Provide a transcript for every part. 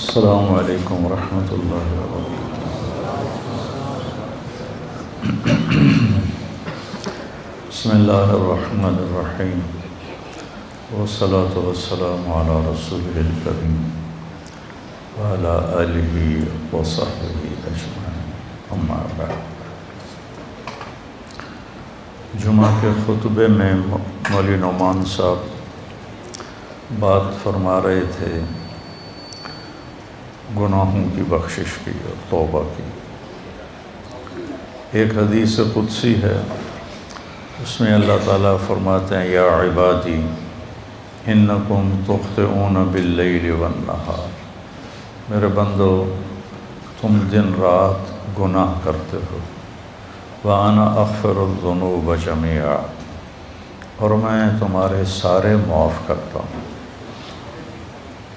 السلام علیکم ورحمۃ اللہ وبرکاتہ۔ بسم اللہ الرحمن الرحیم، والصلاة والسلام علی رسول الکریم وعلی آلہ وصحبہ اجمعین، اما بعد۔ جمعہ کے خطبے میں مولوی نعمان صاحب بات فرما رہے تھے گناہوں کی بخشش کی اور توبہ کی۔ ایک حدیث قدسی ہے، اس میں اللہ تعالیٰ فرماتے ہیں یا عبادی انکم تخطئون باللیل والنہار، میرے بندو تم دن رات گناہ کرتے ہو، وَأَنَا أَغْفِرُ الذُّنُوبَ جَمِيعًا، اور میں تمہارے سارے معاف کرتا ہوں۔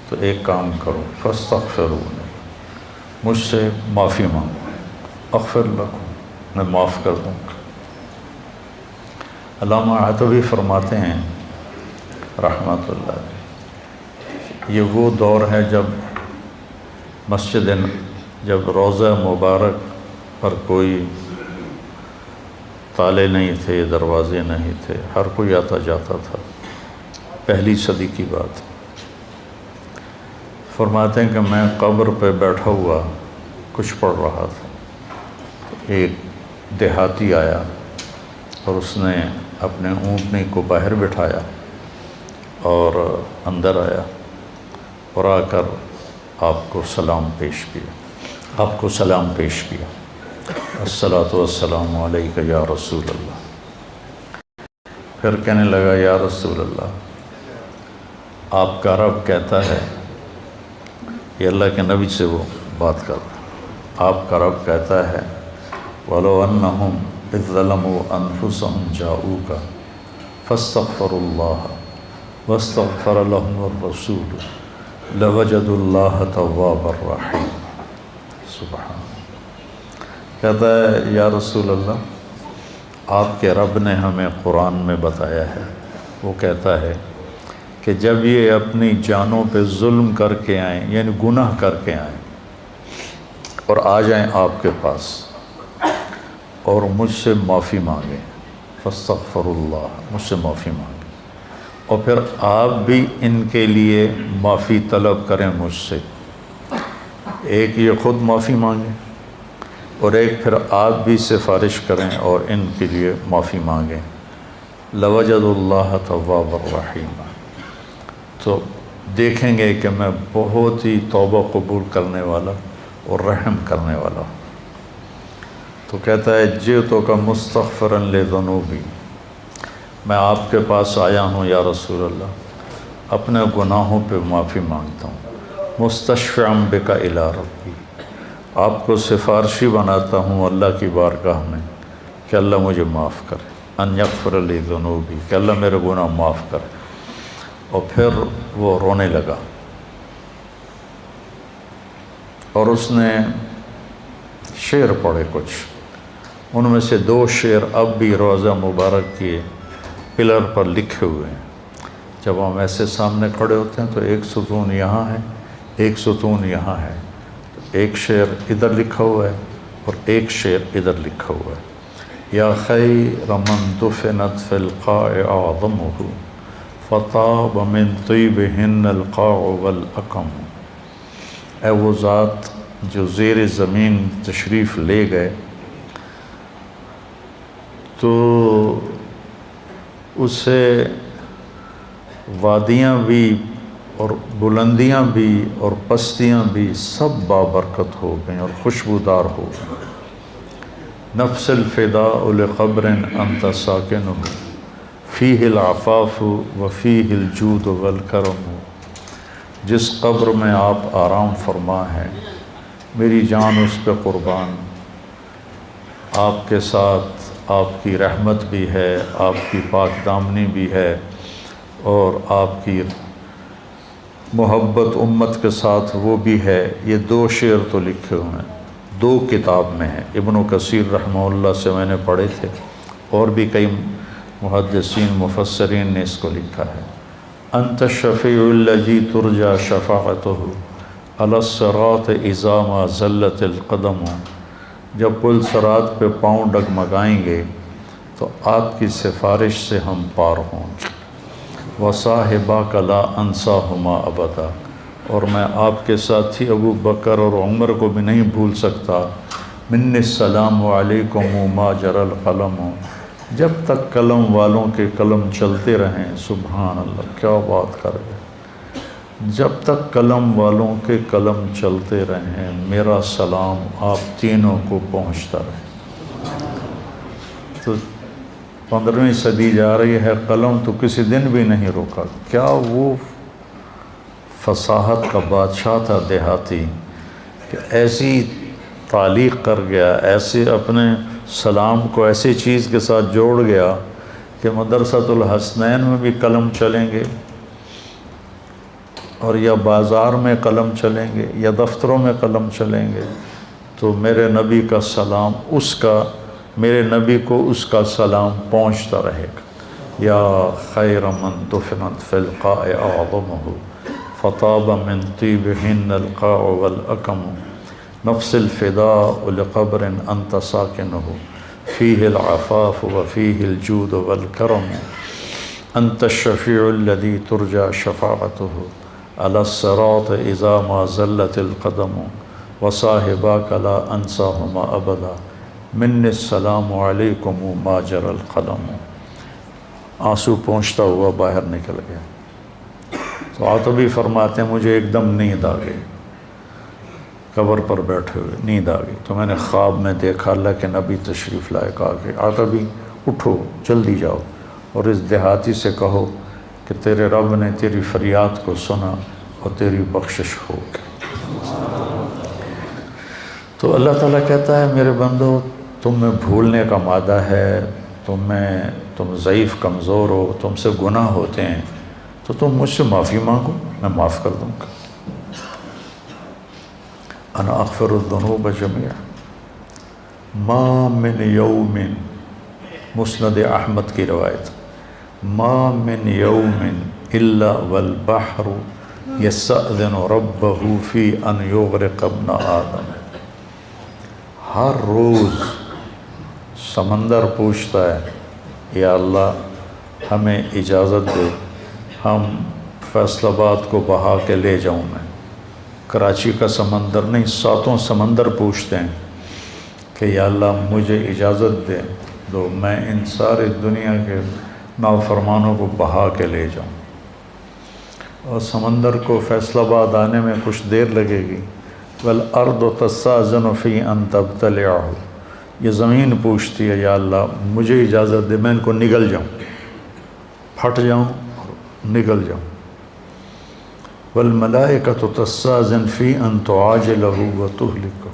تو ایک کام کرو، فاستغفرونی، مجھ سے معافی مانگو، اغفر لکم، میں معاف کر دوں گا۔ علامہ عتوی فرماتے ہیں رحمۃ اللہ علیہ، یہ وہ دور ہے جب روضہ مبارک پر کوئی تالے نہیں تھے، دروازے نہیں تھے، ہر کوئی آتا جاتا تھا، پہلی صدی کی بات۔ فرماتے ہیں کہ میں قبر پہ بیٹھا ہوا کچھ پڑھ رہا تھا، ایک دیہاتی آیا اور اس نے اپنے اونٹنی کو باہر بٹھایا اور اندر آیا اور آ کر آپ کو سلام پیش کیا، الصلاۃ والسلام علیک یا رسول اللہ۔ پھر کہنے لگا یا رسول اللہ، آپ کا رب کہتا ہے، یہ اللہ کے نبی سے وہ بات کر رہا، آپ کا رب کہتا ہے وَلَوْ أَنَّهُمْ إِذْ ظَلَمُوا أَنفُسَهُمْ جَاءُوكَ فَاسْتَغْفَرُوا اللَّهَ وَاسْتَغْفَرَ لَهُمُ الرَّسُولُ لَوَجَدُوا اللَّهَ تَوَّابًا رَحِيمًا۔ سبحان اللہ، کہتا ہے یا رسول اللہ، آپ کے رب نے ہمیں قرآن میں بتایا ہے، وہ کہتا ہے کہ جب یہ اپنی جانوں پہ ظلم کر کے آئیں، یعنی گناہ کر کے آئیں اور آ جائیں آپ کے پاس اور مجھ سے معافی مانگیں، فاستغفر اللہ، مجھ سے معافی مانگیں، اور پھر آپ بھی ان کے لیے معافی طلب کریں مجھ سے، ایک یہ خود معافی مانگیں اور ایک پھر آپ بھی سفارش کریں اور ان کے لیے معافی مانگیں، لَوَجَدُوا اللَّهَ تَوَّابًا رَحِيمًا، تو دیکھیں گے کہ میں بہت ہی توبہ قبول کرنے والا اور رحم کرنے والا ہوں۔ تو کہتا ہے جئتک مستغفرا لذنوبی، میں آپ کے پاس آیا ہوں یا رسول اللہ، اپنے گناہوں پہ معافی مانگتا ہوں، مستشفعا بک الی ربی، آپ کو سفارشی بناتا ہوں اللہ کی بارگاہ میں کہ اللہ مجھے معاف کرے، ان یغفر لی ذنوبی، کہ اللہ میرے گناہ معاف کرے۔ اور پھر وہ رونے لگا اور اس نے شعر پڑھے کچھ، ان میں سے 2 شعر اب بھی روضہ مبارک کے پلر پر لکھے ہوئے ہیں۔ جب ہم ایسے سامنے کھڑے ہوتے ہیں تو ایک ستون یہاں ہے، ایک ستون یہاں ہے، ایک شعر ادھر لکھا ہوا ہے اور ایک شعر ادھر لکھا ہوا ہے، یا خیر من دفنت فی القاع اعظمہ فطاب من طیبہن القاع والاقم، اے وہ ذات جو زیر زمین تشریف لے گئے تو اسے وادیاں بھی اور بلندیاں بھی اور پستیاں بھی سب بابرکت ہو گئیں اور خوشبودار ہو گئیں۔ نفس الفداء لقبر انت ساکنہ فیہ العفاف وفیہ الجود والکرم، جس قبر میں آپ آرام فرما ہیں میری جان اس پہ قربان، آپ کے ساتھ آپ کی رحمت بھی ہے، آپ کی پاک دامنی بھی ہے، اور آپ کی محبت امت کے ساتھ وہ بھی ہے۔ یہ 2 شعر تو لکھے ہوئے ہیں، 2 کتاب میں ہیں، ابن کثیر رحمہ اللہ سے میں نے پڑھے تھے، اور بھی کئی محدثین مفسرین نے اس کو لکھا ہے۔ انت الشفیع الذی ترجى شفاعتہ علی الصراط اذا ما زلت القدم، جب پل صراط پہ پاؤں ڈگمگائیں گے تو آپ کی سفارش سے ہم پار ہوں گے۔ وصاحباک لا انساہما ابدا، اور میں آپ کے ساتھی ابو بکر اور عمر کو بھی نہیں بھول سکتا۔ من السلام علیکم ما جر القلم، جب تک قلم والوں کے قلم چلتے رہیں۔ سبحان اللہ، کیا بات کر گئے، جب تک قلم والوں کے قلم چلتے رہیں میرا سلام آپ تینوں کو پہنچتا رہے۔ تو 15ویں صدی جا رہی ہے، قلم تو کسی دن بھی نہیں روکا۔ کیا وہ فصاحت کا بادشاہ تھا دیہاتی کہ ایسی تعلیق کر گیا، ایسے اپنے سلام کو ایسی چیز کے ساتھ جوڑ گیا کہ مدرسۃ الحسنین میں بھی قلم چلیں گے، اور یا بازار میں قلم چلیں گے یا دفتروں میں قلم چلیں گے، تو میرے نبی کا سلام میرے نبی کو اس کا سلام پہنچتا رہے گا۔ یا خیر من دفنت فی القاع اعظمہ فطاب من طیبہن القاع والاکم، نفس الفداء لقبر انت ساکنہ فیہ العفاف وفیہ الجود والکرم، انت الشفیع الذی ترجى شفاعتہ علی الصراط اذا ما زلت القدم، وصاحباک لا انساہما ابدا، من السلام علیکم ما جر القلم۔ آنسو پہنچتا ہوا باہر نکل گیا۔ تو عاطبی فرماتے ہیں مجھے ایک دم نیند آ گئی، قبر پر بیٹھے ہوئے نیند آ گئی، تو میں نے خواب میں دیکھا اللہ کے نبی تشریف لائے، کہا کہ عاطبی اٹھو جلدی جاؤ اور اس دیہاتی سے کہو کہ تیرے رب نے تیری فریاد کو سنا اور تیری بخشش ہو گئی۔ تو اللہ تعالیٰ کہتا ہے میرے بندو، تم میں بھولنے کا مادہ ہے، تم ضعیف کمزور ہو، تم سے گناہ ہوتے ہیں، تو تم مجھ سے معافی مانگو، میں معاف کر دوں گا۔ انا اغفر الذنوب جميعا ما من یوم، مسند احمد کی روایت، ما من یوم الا والبحر یستأذن ربہ فی ان یغرق ابن آدم، ہر روز سمندر پوچھتا ہے یا اللہ ہمیں اجازت دے، ہم فیصل آباد کو بہا کے لے جاؤں میں۔ کراچی کا سمندر نہیں، 7 سمندر پوچھتے ہیں کہ یا اللہ مجھے اجازت دے دو، میں ان سارے دنیا کے نافرمانوں کو بہا کے لے جاؤں۔ اور سمندر کو فیصل آباد آنے میں کچھ دیر لگے گی۔ والارض تستأذن فی ان تبتلعہ، یہ زمین پوچھتی ہے یا اللہ مجھے اجازت دے میں ان کو نگل جاؤں، پھٹ جاؤں اور نگل جاؤں۔ والملائکۃ تستأذن فی ان تعاجلہ وتہلکہ،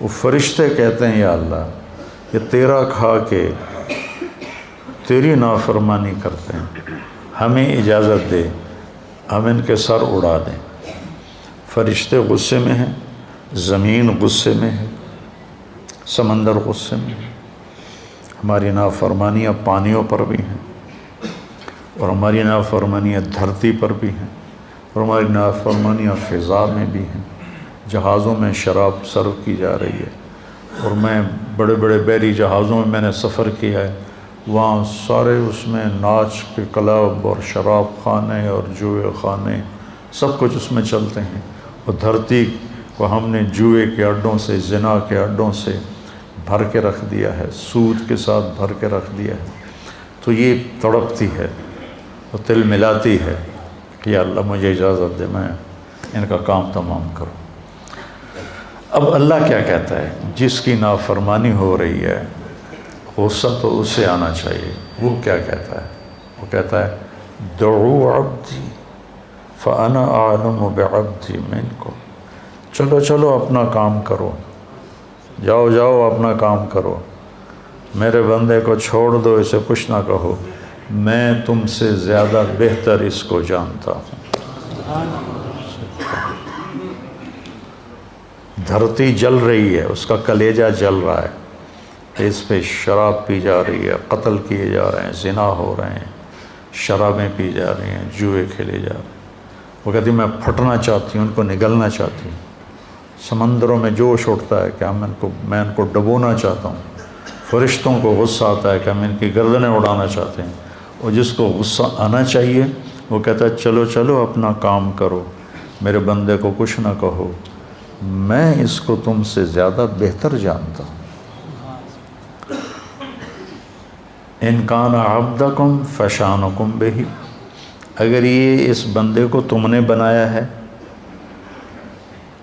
وہ فرشتے کہتے ہیں یا اللہ یہ تیرا کھا کے تیری نافرمانی کرتے ہیں، ہمیں اجازت دے ہم ان کے سر اڑا دیں۔ فرشتے غصے میں ہیں، زمین غصے میں ہے، سمندر غصے میں ہے، ہماری نافرمانیاں پانیوں پر بھی ہیں، اور ہماری نافرمانیاں دھرتی پر بھی ہیں، اور ہماری نافرمانیاں فضا میں بھی ہیں۔ جہازوں میں شراب سرو کی جا رہی ہے، اور میں بڑے بڑے بحری جہازوں میں نے سفر کیا ہے، وہاں سارے اس میں ناچ کے کلب اور شراب خانے اور جوئے خانے سب کچھ اس میں چلتے ہیں، اور دھرتی کو ہم نے جوئے کے اڈوں سے، زنا کے اڈوں سے بھر کے رکھ دیا ہے، سود کے ساتھ بھر کے رکھ دیا ہے۔ تو یہ تڑپتی ہے اور تل ملاتی ہے کہ یا اللہ مجھے اجازت دے میں ان کا کام تمام کروں۔ اب اللہ کیا کہتا ہے؟ جس کی نافرمانی ہو رہی ہے غصہ تو اسے آنا چاہیے۔ وہ کیا کہتا ہے؟ وہ کہتا ہے دعو عبدی فانا اعلم بعبدی منکم، چلو چلو اپنا کام کرو، جاؤ جاؤ اپنا کام کرو، میرے بندے کو چھوڑ دو، اسے کچھ نہ کہو، میں تم سے زیادہ بہتر اس کو جانتا ہوں۔ دھرتی جل رہی ہے، اس کا کلیجہ جل رہا ہے، اس پہ شراب پی جا رہی ہے، قتل کیے جا رہے ہیں، زنا ہو رہے ہیں، شرابیں پی جا رہی ہیں، جوئے کھیلے جا رہے ہیں، وہ کہتی میں پھٹنا چاہتی ہوں، ان کو نگلنا چاہتی ہوں، سمندروں میں جوش اٹھتا ہے کہ میں ان کو ڈبونا چاہتا ہوں، فرشتوں کو غصہ آتا ہے کہ ہم ان کی گردنیں اڑانا چاہتے ہیں، اور جس کو غصہ آنا چاہیے وہ کہتا ہے چلو چلو اپنا کام کرو، میرے بندے کو کچھ نہ کہو، میں اس کو تم سے زیادہ بہتر جانتا ہوں۔ ان کان عبدکم فشانکم بہ، اگر یہ اس بندے کو تم نے بنایا ہے،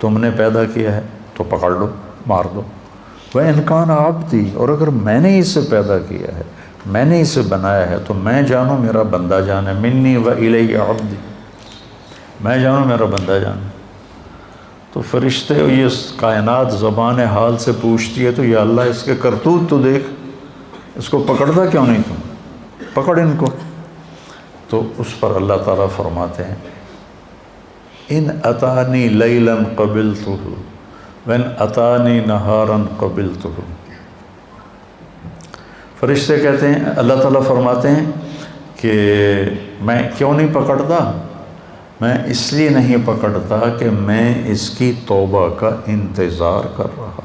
تم نے پیدا کیا ہے تو پکڑ لو، مار دو۔ وَإِنْ كَانَ عَبْدِي، اور اگر میں نے اسے پیدا کیا ہے، میں نے اسے بنایا ہے تو میں جانوں میرا بندہ جانے، منی وَإِلَيَّ عَبْدِي، میں جانوں میرا بندہ جانے۔ تو فرشتے یہ کائنات زبان حال سے پوچھتی ہے تو یا اللہ اس کے کرتوت تو دیکھ، اس کو پکڑتا کیوں نہیں تم، پکڑ ان کو۔ تو اس پر اللہ تعالیٰ فرماتے ہیں ان اتانی لیلا قبلتہ وان اتانی نہارا قبلتہ۔ فرشتے کہتے ہیں، اللہ تعالیٰ فرماتے ہیں کہ میں کیوں نہیں پکڑتا، میں اس لیے نہیں پکڑتا کہ میں اس کی توبہ کا انتظار کر رہا۔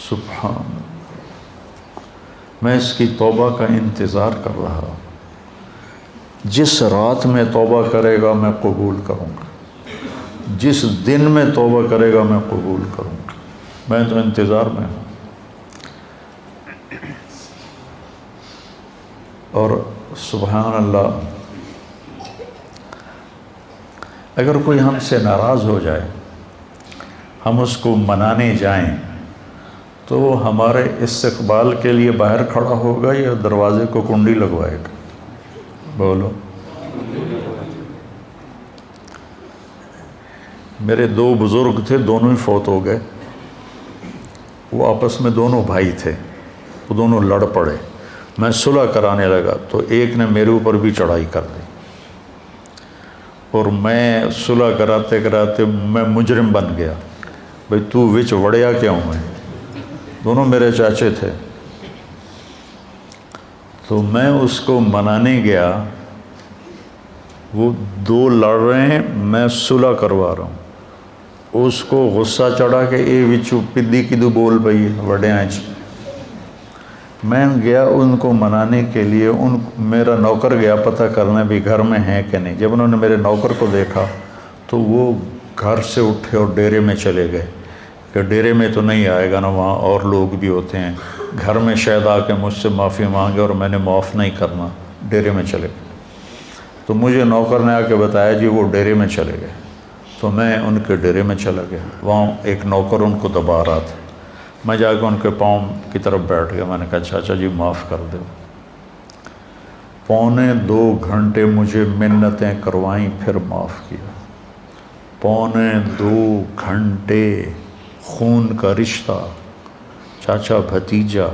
سبحان، میں اس کی توبہ کا انتظار کر رہا، جس رات میں توبہ کرے گا میں قبول کروں گا، جس دن میں توبہ کرے گا میں قبول کروں گا، میں تو انتظار میں ہوں۔ اور سبحان اللہ، اگر کوئی ہم سے ناراض ہو جائے، ہم اس کو منانے جائیں تو وہ ہمارے استقبال کے لیے باہر کھڑا ہوگا یا دروازے کو کنڈی لگوائے گا؟ بولو۔ میرے دو بزرگ تھے، دونوں ہی فوت ہو گئے، وہ آپس میں دونوں بھائی تھے، وہ دونوں لڑ پڑے، میں صلح کرانے لگا تو ایک نے میرے اوپر بھی چڑھائی کر دی، اور میں صلح کراتے کراتے میں مجرم بن گیا، بھئی تو وچ وڑیا کیوں ہے؟ دونوں میرے چاچے تھے۔ تو میں اس کو منانے گیا، وہ دو لڑ رہے ہیں، میں صلح کروا رہا ہوں، اس کو غصہ چڑھا کہ اے وچو پدی کدو بول پئی وڈیاں چ۔ میں گیا ان کو منانے کے لیے، میرا نوکر گیا پتہ کرنے بھی گھر میں ہیں کہ نہیں۔ جب انہوں نے میرے نوکر کو دیکھا تو وہ گھر سے اٹھے اور ڈیرے میں چلے گئے کہ ڈیرے میں تو نہیں آئے گا نا، وہاں اور لوگ بھی ہوتے ہیں، گھر میں شاید آ کے مجھ سے معافی مانگے اور میں نے معاف نہیں کرنا، ڈیرے میں چلے گئے۔ تو مجھے نوکر نے آ کے بتایا جی وہ ڈیرے میں چلے گئے، تو میں ان کے ڈیرے میں چلا گیا، وہاں ایک نوکر ان کو دبا رہا تھا، میں جا کے ان کے پاؤں کی طرف بیٹھ گیا، میں نے کہا چاچا جی معاف کر دو۔ 2.25 گھنٹے مجھے منتیں کروائیں، پھر معاف کیا۔ 2.25 گھنٹے خون کا رشتہ، چاچا بھتیجا،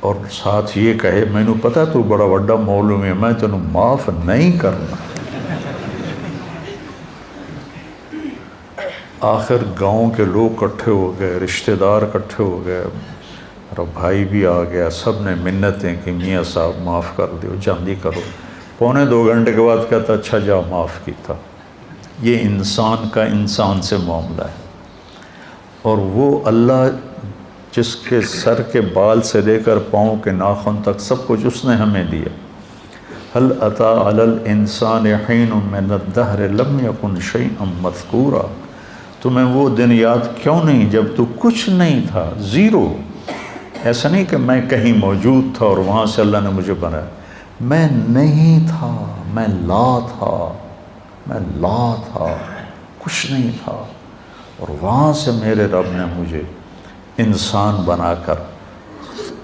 اور ساتھ یہ کہے مینوں پتہ تو بڑا وڈا مولوی ہے، میں تینوں معاف نہیں کرنا۔ آخر گاؤں کے لوگ کٹھے ہو گئے، رشتہ دار کٹھے ہو گئے، میرا بھائی بھی آ گیا، سب نے منتیں کہ میاں صاحب معاف کر دیو، جلدی کرو۔ 2.25 گھنٹے کے بعد کہتا اچھا جا معاف کیتا۔ یہ انسان کا انسان سے معاملہ ہے، اور وہ اللہ جس کے سر کے بال سے لے کر پاؤں کے ناخن تک سب کچھ اس نے ہمیں دیا۔ هل اتى على الانسان حين من الدهر لم يكن شيئا مذكورا، تمہیں وہ دن یاد کیوں نہیں جب تو کچھ نہیں تھا، زیرو۔ ایسا نہیں کہ میں کہیں موجود تھا اور وہاں سے اللہ نے مجھے بنایا، میں نہیں تھا، میں لا تھا، میں لا تھا، کچھ نہیں تھا، اور وہاں سے میرے رب نے مجھے انسان بنا کر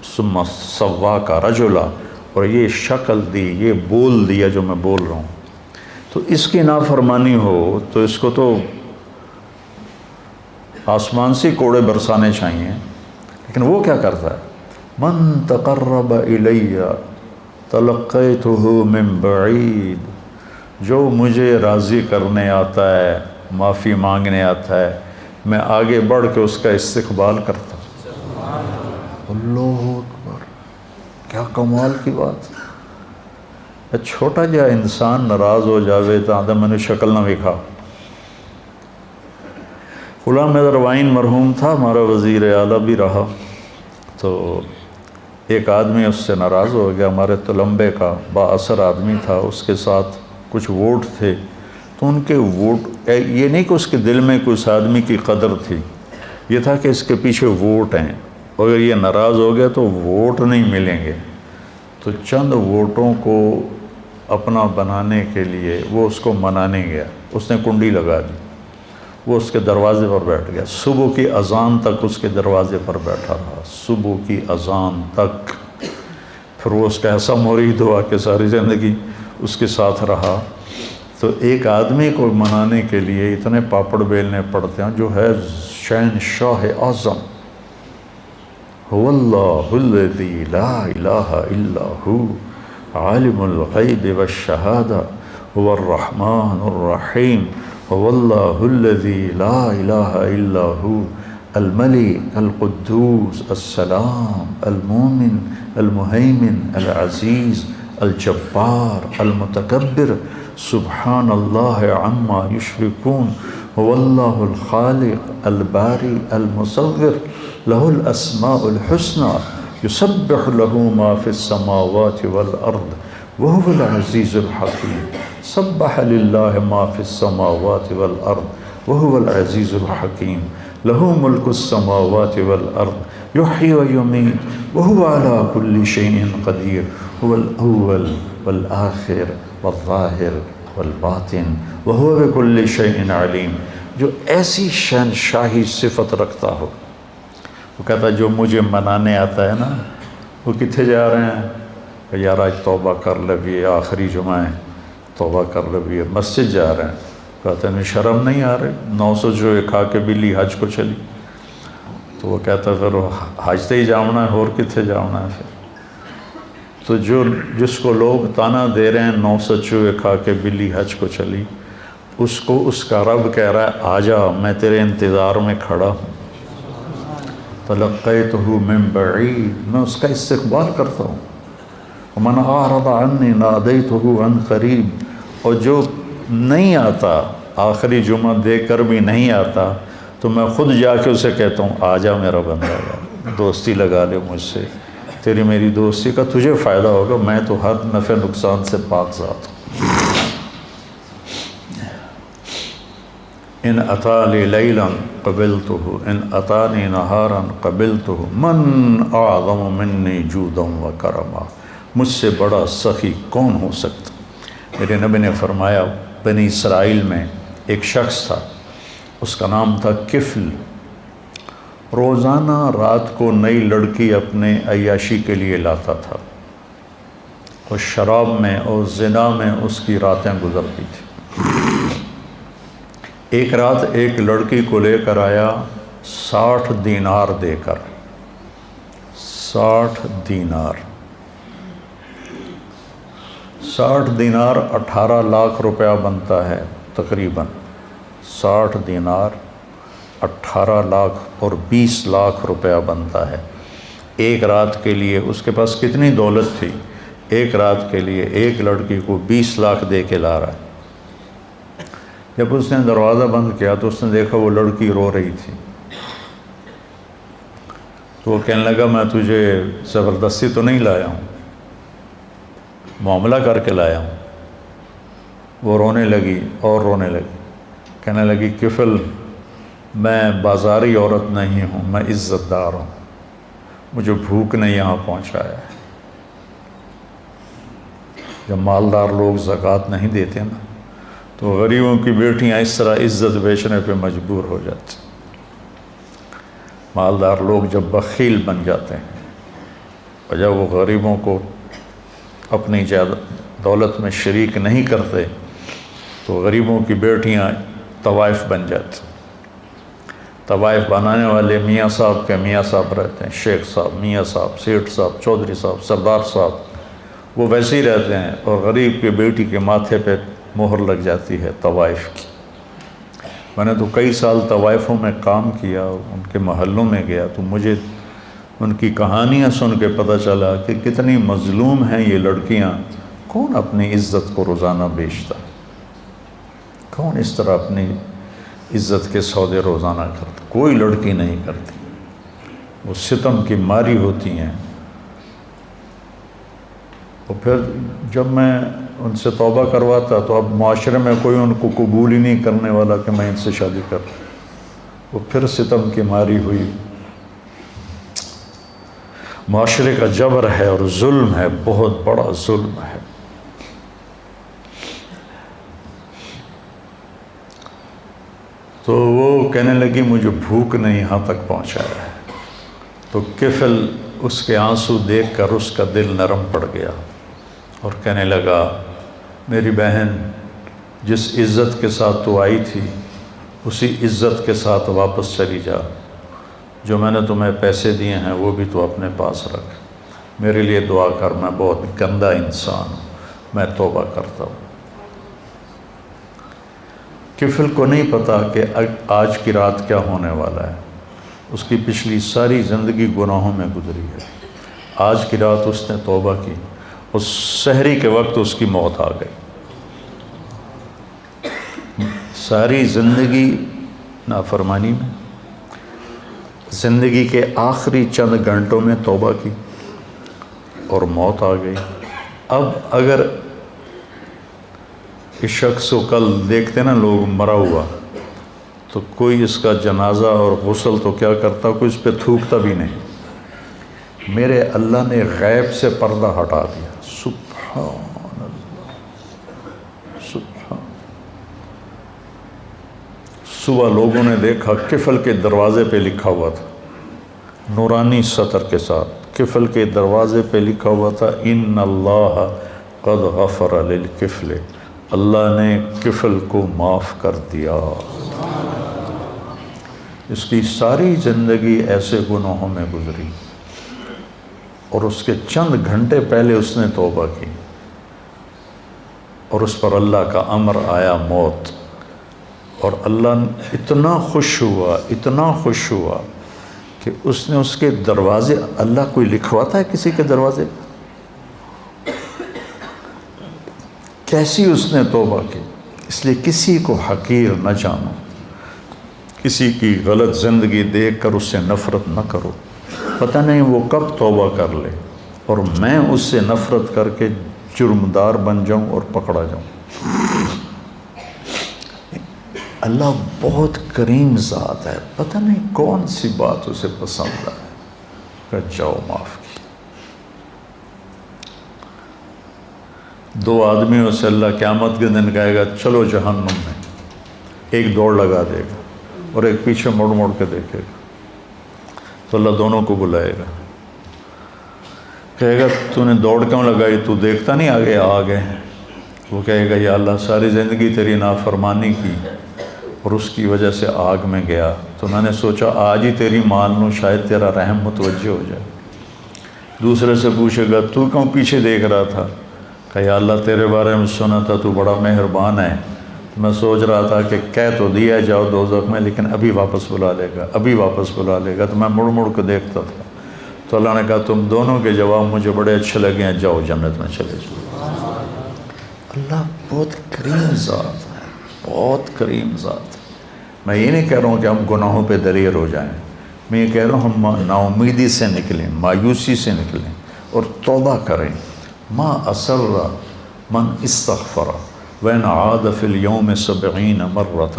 ثم سواک رجلا، اور یہ شکل دی، یہ بول دیا جو میں بول رہا ہوں۔ تو اس کی نافرمانی ہو تو اس کو تو آسمان سے کوڑے برسانے چاہیے، لیکن وہ کیا کرتا ہے؟ من تقرب الی تلقیتہ من بعید، جو مجھے راضی کرنے آتا ہے، معافی مانگنے آتا ہے، میں آگے بڑھ کے اس کا استقبال کرتا ہوں۔ اللہ اکبر، کیا کمال کی بات! چھوٹا جا انسان ناراض ہو جاوے تو آدھا میں نے شکل نہ وکھا۔ غلام حیدر وائن مرحوم تھا، ہمارا وزیر اعلیٰ بھی رہا، تو ایک آدمی اس سے ناراض ہو گیا، ہمارے تلمبے کا با اثر آدمی تھا، اس کے ساتھ کچھ ووٹ تھے، تو ان کے ووٹ، یہ نہیں کہ اس کے دل میں کوئی اس آدمی کی قدر تھی، یہ تھا کہ اس کے پیچھے ووٹ ہیں، اگر یہ ناراض ہو گیا تو ووٹ نہیں ملیں گے، تو چند ووٹوں کو اپنا بنانے کے لیے وہ اس کو منانے گیا، اس نے کنڈی لگا دی، وہ اس کے دروازے پر بیٹھ گیا، صبح کی اذان تک اس کے دروازے پر بیٹھا رہا، صبح کی اذان تک، پھر وہ اس کا ایسا مرید ہوا کہ ساری زندگی اس کے ساتھ رہا۔ تو ایک آدمی کو منانے کے لیے اتنے پاپڑ بیلنے پڑتے ہیں، جو ہے شہنشاہ اعظم، هو اللہ الذی لا الہ الا ہو عالم الغیب والشہادہ هو الرحمن الرحیم هو اللہ الذی لا الہ الا ہو الملک القدوس السلام المومن المہیمن العزیز الجبار المتکبر سبحان اللہ عما یشرکون هو اللہ الخالق الباری المصور له الاسماء الحسنى يسبح له ما في السماوات والارض وهو العزيز الحكيم سبح لله ما في السماوات والارض وهو العزيز الحكيم له ملك السماوات والارض يحيي ويميت وهو على كل شيء قدير هو الاول والآخر والظاہر والباطن وهو بكل شيء علیم۔ جو ایسی شہنشاہی صفت رکھتا ہو، وہ کہتا ہے جو مجھے منانے آتا ہے نا، وہ کتنے جا رہے ہیں کہ یار آج توبہ کر لے بھی، آخری جمعہ ہے، توبہ کر لے بھی، مسجد جا رہے ہیں، کہتے ہیں شرم نہیں آ رہے، 900 جو کھا کے بلی حج کو چلی، تو وہ کہتا ہے پھر حج تے ہی جاؤنا ہے، اور کتنے جاؤنا ہے پھر۔ تو جس کو لوگ تانا دے رہے ہیں 900 چوہے کھا کے بلی حج کو چلی، اس کو اس کا رب کہہ رہا ہے آجا، میں تیرے انتظار میں کھڑا ہوں، تلقیتہ من بعید، میں اس کا استقبال کرتا ہوں، ومن اعرض عنی نادیتہ عن قریب، اور جو نہیں آتا، آخری جمعہ دیکھ کر بھی نہیں آتا، تو میں خود جا کے اسے کہتا ہوں آجا میرا بندہ، یار دوستی لگا لے مجھ سے، تیری میری دوستی کا تجھے فائدہ ہوگا، میں تو ہر نفع نقصان سے پاک ذات ہوں۔ ان اتالی لیلا قبلتہ ان اتانی نہارا قبلتہ من اعظم منی جودا و کرما، مجھ سے بڑا سخی کون ہو سکتا۔ میرے نبی نے فرمایا بنی اسرائیل میں ایک شخص تھا، اس کا نام تھا کفل، روزانہ رات کو نئی لڑکی اپنے عیاشی کے لیے لاتا تھا، اور شراب میں اور زنا میں اس کی راتیں گزرتی تھیں۔ ایک رات ایک لڑکی کو لے کر آیا 60 دینار دے کر، 60 دینار 60 دینار 18 لاکھ روپیہ بنتا ہے تقریباً، 60 دینار 18 لاکھ اور 20 لاکھ روپیہ بنتا ہے ایک رات کے لیے۔ اس کے پاس کتنی دولت تھی، ایک رات کے لیے ایک لڑکی کو 20 لاکھ دے کے لا رہا ہے۔ جب اس نے دروازہ بند کیا تو اس نے دیکھا وہ لڑکی رو رہی تھی، تو وہ کہنے لگا میں تجھے زبردستی تو نہیں لایا ہوں، معاملہ کر کے لایا ہوں۔ وہ رونے لگی اور رونے لگی، کہنے لگی کفل میں بازاری عورت نہیں ہوں، میں عزت دار ہوں، مجھے بھوک نے یہاں پہنچایا ہے۔ جب مالدار لوگ زکوٰۃ نہیں دیتے نا تو غریبوں کی بیٹیاں اس طرح عزت بیچنے پہ مجبور ہو جاتی۔ مالدار لوگ جب بخیل بن جاتے ہیں اور جب وہ غریبوں کو اپنی دولت میں شریک نہیں کرتے تو غریبوں کی بیٹیاں طوائف بن جاتی۔ طوائف بنانے والے میاں صاحب کے میاں صاحب رہتے ہیں، شیخ صاحب، میاں صاحب، سیٹھ صاحب، چودھری صاحب، سردار صاحب، وہ ویسے ہی رہتے ہیں، اور غریب کی بیٹی کے ماتھے پہ مہر لگ جاتی ہے طوائف کی۔ میں نے تو کئی سال طوائفوں میں کام کیا، ان کے محلوں میں گیا تو مجھے ان کی کہانیاں سن کے پتہ چلا کہ کتنی مظلوم ہیں یہ لڑکیاں، کون اپنی عزت کو روزانہ بیچتا؟ کون اس طرح اپنی عزت کے سودے روزانہ کرتا؟ کوئی لڑکی نہیں کرتی، وہ ستم کی ماری ہوتی ہیں۔ اور پھر جب میں ان سے توبہ کرواتا تو اب معاشرے میں کوئی ان کو قبول ہی نہیں کرنے والا کہ میں ان سے شادی کر، وہ پھر ستم کی ماری ہوئی۔ معاشرے کا جبر ہے اور ظلم ہے، بہت بڑا ظلم ہے۔ تو وہ کہنے لگی مجھے بھوک نے یہاں تک پہنچایا ہے۔ تو کفل اس کے آنسو دیکھ کر اس کا دل نرم پڑ گیا اور کہنے لگا میری بہن، جس عزت کے ساتھ تو آئی تھی اسی عزت کے ساتھ واپس چلی جا، جو میں نے تمہیں پیسے دیے ہیں وہ بھی تو اپنے پاس رکھ، میرے لیے دعا کر، میں بہت گندا انسان ہوں، میں توبہ کرتا ہوں۔ کفل کو نہیں پتا کہ آج کی رات کیا ہونے والا ہے، اس کی پچھلی ساری زندگی گناہوں میں گزری ہے۔ آج کی رات اس نے توبہ کی، اس سحری کے وقت اس کی موت آ گئی۔ ساری زندگی نافرمانی میں، زندگی کے آخری چند گھنٹوں میں توبہ کی اور موت آ گئی۔ اب اگر اس شخص کو کل دیکھتے نا لوگ مرا ہوا تو کوئی اس کا جنازہ اور غسل تو کیا کرتا، کوئی اس پہ تھوکتا بھی نہیں۔ میرے اللہ نے غیب سے پردہ ہٹا دیا، سبحان اللہ، سبحان۔ صبح لوگوں نے دیکھا کفل کے دروازے پہ لکھا ہوا تھا، نورانی سطر کے ساتھ کفل کے دروازے پہ لکھا ہوا تھا ان اللہ قد غفر للکفل، اللہ نے کفل کو معاف کر دیا۔ اس کی ساری زندگی ایسے گناہوں میں گزری اور اس کے چند گھنٹے پہلے اس نے توبہ کی اور اس پر اللہ کا امر آیا موت، اور اللہ اتنا خوش ہوا، اتنا خوش ہوا کہ اس نے اس کے دروازے، اللہ کوئی لکھواتا ہے کسی کے دروازے؟ کیسی اس نے توبہ کی۔ اس لیے کسی کو حقیر نہ جانو، کسی کی غلط زندگی دیکھ کر اس سے نفرت نہ کرو، پتہ نہیں وہ کب توبہ کر لے اور میں اس سے نفرت کر کے جرمدار بن جاؤں اور پکڑا جاؤں۔ اللہ بہت کریم ذات ہے، پتہ نہیں کون سی بات اسے پسند ہے کہ جاؤ معاف کی۔ دو آدمیوں سے اللہ قیامت کے دن کہے گا چلو جہنم میں، ایک دوڑ لگا دے گا اور ایک پیچھے مڑ مڑ کے دیکھے گا، تو اللہ دونوں کو بلائے گا، کہے گا تو نے دوڑ کیوں لگائی، تو دیکھتا نہیں آگے آگے؟ وہ کہے گا یا اللہ ساری زندگی تیری نافرمانی کی اور اس کی وجہ سے آگ میں گیا، تو میں نے سوچا آج ہی تیری مان لوں، شاید تیرا رحم متوجہ ہو جائے۔ دوسرے سے پوچھے گا تو کیوں پیچھے دیکھ رہا تھا، کہ یا اللہ تیرے بارے میں سنا تھا تو بڑا مہربان ہے، میں سوچ رہا تھا کہ کہہ تو دیا جاؤ دوزخ میں لیکن ابھی واپس بلا لے گا، ابھی واپس بلا لے گا، تو میں مڑ مڑ کے دیکھتا تھا۔ تو اللہ نے کہا تم دونوں کے جواب مجھے بڑے اچھے لگے ہیں، جاؤ جنت میں چلے جاؤ۔ اللہ بہت کریم ذات ہے، بہت کریم ذات ہے۔ میں یہ نہیں کہہ رہا ہوں کہ ہم گناہوں پہ دلیر ہو جائیں، میں یہ کہہ رہا ہوں ہم نا امیدی سے نکلیں، مایوسی سے نکلیں اور توبہ کریں۔ ما اسر من استغفر وین عاد فی اليوم 70 مرۃ،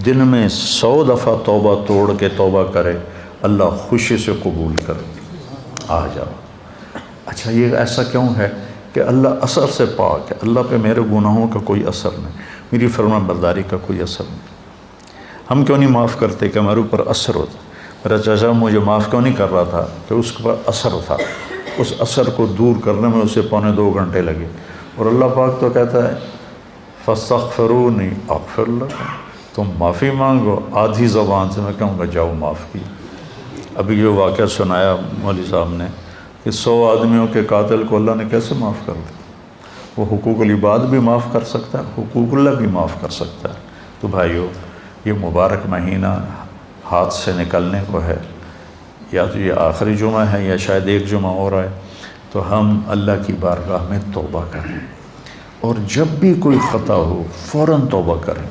دن میں 100 دفعہ توبہ توڑ کے توبہ کرے، اللہ خوشی سے قبول کرے۔ آ جاؤ۔ اچھا یہ ایسا کیوں ہے کہ اللہ اثر سے پاک ہے، اللہ پہ میرے گناہوں کا کوئی اثر نہیں، میری فرما برداری کا کوئی اثر نہیں۔ ہم کیوں نہیں معاف کرتے کہ ہمارے اوپر اثر ہوتا؟ میرا چاچا مجھے معاف کیوں نہیں کر رہا تھا کہ اس کے اوپر اثر تھا، اس اثر کو دور کرنے میں اسے 2.25 گھنٹے لگے، اور اللہ پاک تو کہتا ہے فاستغفرونی اغفر لکم، تم معافی مانگو۔ آدھی زبان سے میں کہوں گا جاؤ معاف کی۔ ابھی یہ واقعہ سنایا مولوی صاحب نے کہ 100 آدمیوں کے قاتل کو اللہ نے کیسے معاف کر دیا۔ وہ حقوق العباد بھی معاف کر سکتا ہے، حقوق اللہ بھی معاف کر سکتا ہے۔ تو بھائیو یہ مبارک مہینہ ہاتھ سے نکلنے کو ہے، یا تو یہ آخری جمعہ ہے یا شاید ایک جمعہ اور ہے، تو ہم اللہ کی بارگاہ میں توبہ کریں۔ اور جب بھی کوئی خطا ہو فوراً توبہ کریں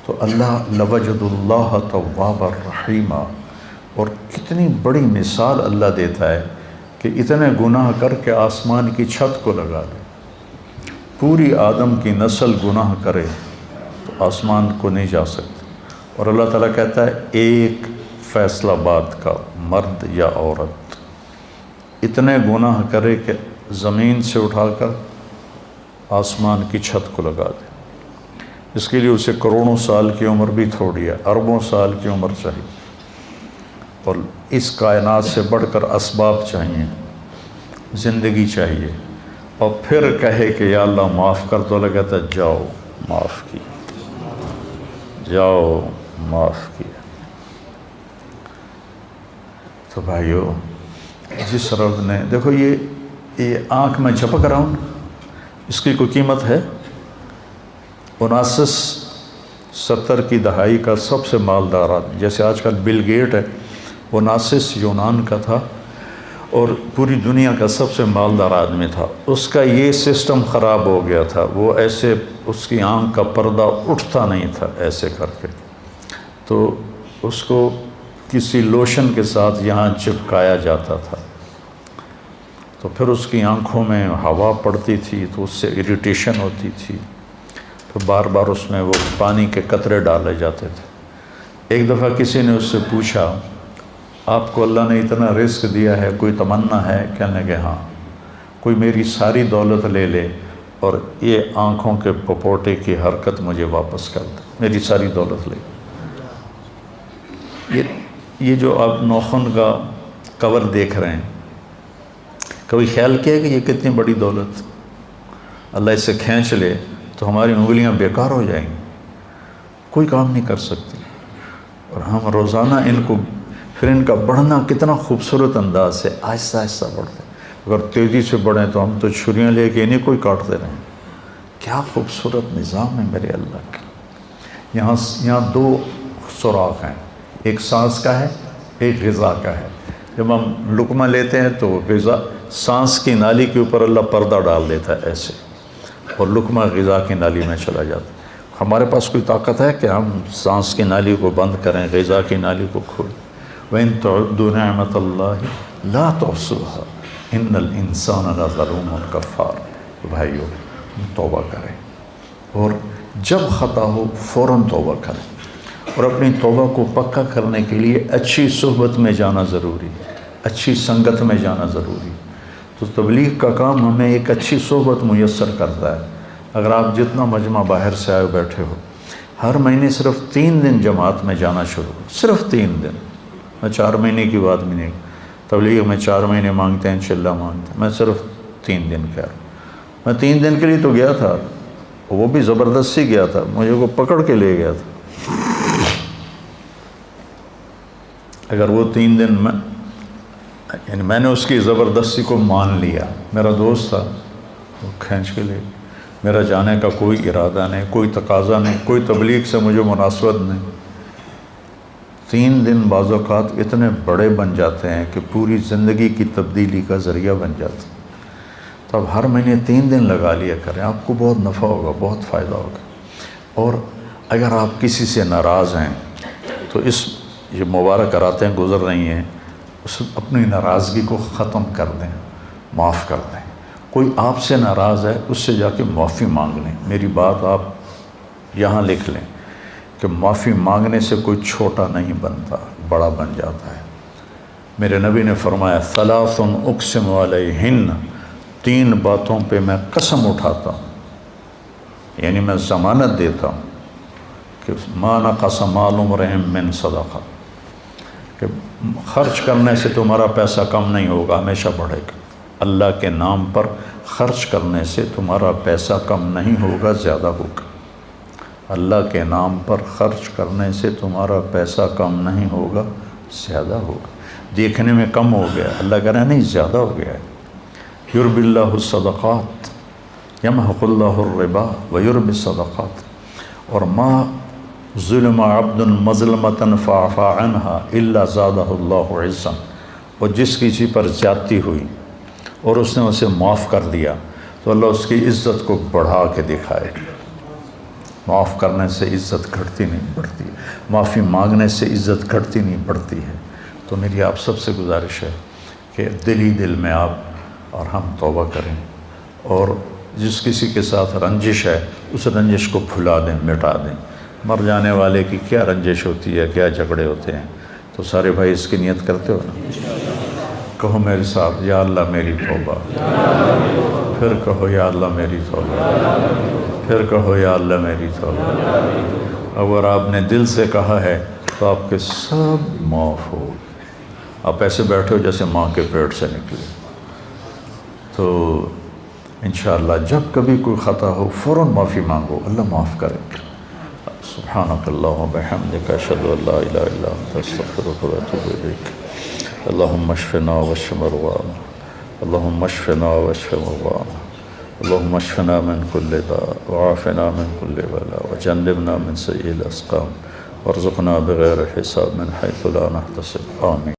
تو اللہ لوجد اللہ توابا رحیما. اور کتنی بڑی مثال اللہ دیتا ہے کہ اتنے گناہ کر کے آسمان کی چھت کو لگا دے. پوری آدم کی نسل گناہ کرے تو آسمان کو نہیں جا سکتے. اور اللہ تعالیٰ کہتا ہے ایک فیصلہ بات کا مرد یا عورت اتنے گناہ کرے کہ زمین سے اٹھا کر آسمان کی چھت کو لگا دے. اس کے لیے اسے کروڑوں سال کی عمر بھی تھوڑی ہے، اربوں سال کی عمر چاہیے. اور اس کائنات سے بڑھ کر اسباب چاہیے، زندگی چاہیے. اور پھر کہے کہ یا اللہ معاف کر دو. اللہ کہتا ہے جاؤ معاف کیا، جاؤ معاف کیا. تو بھائیو، جس رب نے دیکھو یہ آنکھ میں جھپک رہا ہوں، اس کی کوئی قیمت ہے؟ 1970 کی دہائی کا سب سے مالدار آدمی، جیسے آج کل بل گیٹ ہے، 19 یونان کا تھا اور پوری دنیا کا سب سے مالدار آدمی تھا. اس کا یہ سسٹم خراب ہو گیا تھا، وہ ایسے اس کی آنکھ کا پردہ اٹھتا نہیں تھا ایسے کر کے. تو اس کو کسی لوشن کے ساتھ یہاں چپکایا جاتا تھا. تو پھر اس کی آنکھوں میں ہوا پڑتی تھی تو اس سے اریٹیشن ہوتی تھی. تو بار بار اس میں وہ پانی کے قطرے ڈالے جاتے تھے. ایک دفعہ کسی نے اس سے پوچھا آپ کو اللہ نے اتنا رزق دیا ہے، کوئی تمنا ہے؟ کہنے لگے ہاں، کوئی میری ساری دولت لے لے اور یہ آنکھوں کے پپوٹے کی حرکت مجھے واپس کر دے، میری ساری دولت لے. یہ جو آپ ناخن کا کور دیکھ رہے ہیں، کبھی خیال کیا کہ یہ کتنی بڑی دولت، اللہ اسے کھینچ لے تو ہماری انگلیاں بیکار ہو جائیں گی، کوئی کام نہیں کر سکتی. اور ہم روزانہ ان کو، پھر ان کا بڑھنا کتنا خوبصورت انداز سے آہستہ آہستہ بڑھتے. اگر تیزی سے بڑھیں تو ہم تو چھریاں لے کے انہیں کوئی کاٹتے رہیں. کیا خوبصورت نظام ہے میرے اللہ کا. یہاں 2 سوراخ ہیں، ایک سانس کا ہے، ایک غذا کا ہے. جب ہم لقمہ لیتے ہیں تو غذا سانس کی نالی کے اوپر اللہ پردہ ڈال دیتا ہے ایسے، اور لقمہ غذا کی نالی میں چلا جاتا ہے. ہمارے پاس کوئی طاقت ہے کہ ہم سانس کی نالی کو بند کریں، غذا کی نالی کو کھولیں؟ وَإِن تَعُدُّوا نِعْمَةَ اللَّهِ لَا تُحْصُوهَا إِنَّ الْإِنسَانَ لَظَلُومٌ كَفَّارٌ. بھائیو، توبہ کریں اور جب خطا ہو فوراً توبہ کریں. اور اپنی توبہ کو پکا کرنے کے لیے اچھی صحبت میں جانا ضروری ہے، اچھی سنگت میں جانا ضروری ہے. تو تبلیغ کا کام ہمیں ایک اچھی صحبت میسر کرتا ہے. اگر آپ جتنا مجمع باہر سے آئے بیٹھے ہو، ہر مہینے صرف 3 دن جماعت میں جانا شروع کرو، صرف 3 دن. میں 4 مہینے کی بات بھی نہیں، تبلیغ میں 4 مہینے مانگتے ہیں، چلہ مانگتے ہیں. میں صرف 3 دن کہہ رہا ہوں. میں 3 دن کے لیے تو گیا تھا، وہ بھی زبردستی گیا تھا، مجھے کو پکڑ کے لے گیا تھا. اگر وہ 3 دن یعنی میں نے اس کی زبردستی کو مان لیا، میرا دوست تھا، وہ کھینچ کے لے گیا. میرا جانے کا کوئی ارادہ نہیں، کوئی تقاضا نہیں، کوئی تبلیغ سے مجھے مناسبت نہیں. 3 دن بعض اوقات اتنے بڑے بن جاتے ہیں کہ پوری زندگی کی تبدیلی کا ذریعہ بن جاتے ہیں. تو اب ہر مہینے 3 دن لگا لیا کریں، آپ کو بہت نفع ہوگا، بہت فائدہ ہوگا. اور اگر آپ کسی سے ناراض ہیں تو یہ مبارک راتیں گزر رہی ہیں، اپنی ناراضگی کو ختم کر دیں، معاف کر دیں. کوئی آپ سے ناراض ہے، اس سے جا کے معافی مانگ لیں. میری بات آپ یہاں لکھ لیں کہ معافی مانگنے سے کوئی چھوٹا نہیں بنتا، بڑا بن جاتا ہے. میرے نبی نے فرمایا 3 اقسم علیہن، 3 باتوں پہ میں قسم اٹھاتا ہوں، یعنی میں ضمانت دیتا ہوں کہ ما نقص مال امرئ من صدقہ، کہ خرچ کرنے سے تمہارا پیسہ کم نہیں ہوگا، ہمیشہ بڑھے گا. اللہ کے نام پر خرچ کرنے سے تمہارا پیسہ کم نہیں ہوگا، زیادہ ہوگا. اللہ کے نام پر خرچ کرنے سے تمہارا پیسہ کم نہیں ہوگا، زیادہ ہوگا. دیکھنے میں کم ہو گیا، اللہ کہہ رہا ہے نہیں، زیادہ ہو گیا ہے. یربی اللہ الصدقات یمحق اللہ الربا ویربی الصدقات. اور ما ظلم عبد مظلمۃ فعفى عنها الا زادہ اللہ عزا. اور جس کسی پر زیادتی ہوئی اور اس نے اسے معاف کر دیا تو اللہ اس کی عزت کو بڑھا کے دکھائے گا۔ معاف کرنے سے عزت گھٹتی نہیں بڑھتی، معافی مانگنے سے عزت گھٹتی نہیں بڑھتی ہے۔ تو میری آپ سب سے گزارش ہے کہ دل میں آپ اور ہم توبہ کریں، اور جس کسی کے ساتھ رنجش ہے اس رنجش کو بھلا دیں، مٹا دیں۔ مر جانے والے کی کیا رنجش ہوتی ہے، کیا جھگڑے ہوتے ہیں، تو سارے بھائی اس کی نیت کرتے ہو نا؟ کہو میرے ساتھ، یا اللہ میری توبہ، پھر کہو یا اللہ میری توبہ، پھر کہو یا اللہ میری توبہ۔ اگر آپ نے دل سے کہا ہے تو آپ کے سب معاف ہو۔ آپ ایسے بیٹھے ہو جیسے ماں کے پیٹ سے نکلے۔ تو انشاءاللہ جب کبھی کوئی خطا ہو فوراً معافی مانگو، اللہ معاف کرے گا۔ سبحانک اللہم و بحمدک، اشہد ان لا الہ الا انت، استغفرک و اتوب الیک۔ اللہم اشفنا واشف مرضانا، اللہم اشفنا واشف مرضانا، اللہم اشفنا من کل داء وعافنا من کل بلاء وجنبنا من سیئ الاسقام وارزقنا بغیر حساب من حیث لا نحتسب، آمین۔